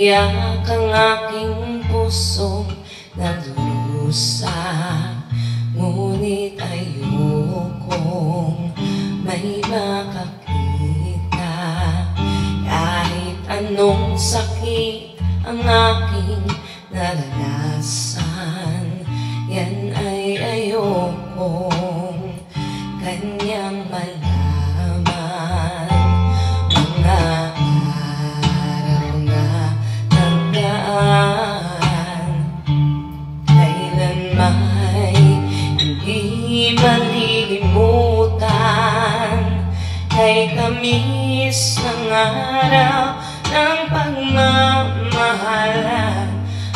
Umiiyak ang aking pusong nagdurusa, ngunit ayokong may makakita. Kahit anong sakit ang aking naranasan, yan ay ayokong kanyang malaman. Mga araw na nagdaan, kailan may hindi malilimutan. Kay tamis ng araw ng pagmamahalan,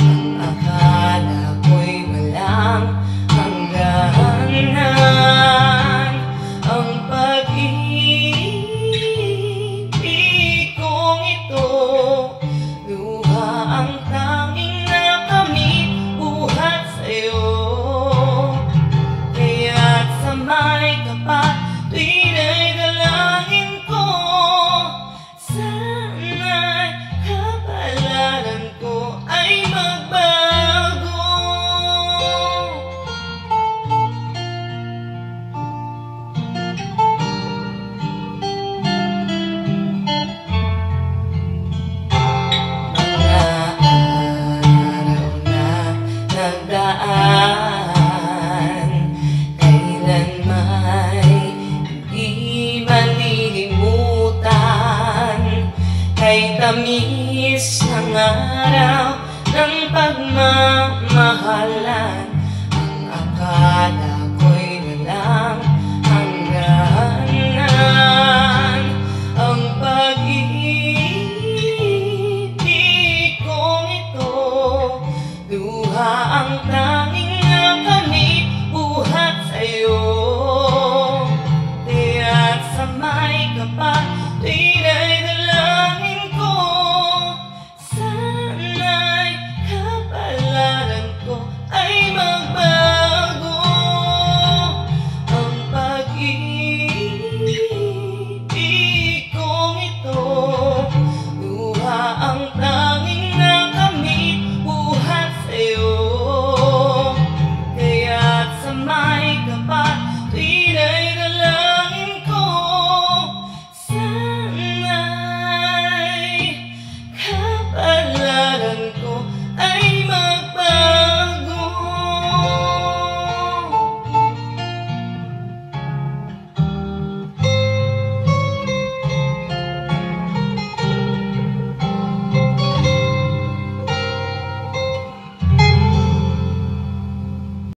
ang akala ko'y walang hangganan. Ang pag-ibig kong ito, luha ang tanging nakamit buhat sa'yo. Kaya't sa may tapat tuwing ay dalangin ko, sana'y kapalaran ko ay magbago. Nagdaan, kailan may hindi malilimutan. Kay tamis ng araw ng pagmamahalan,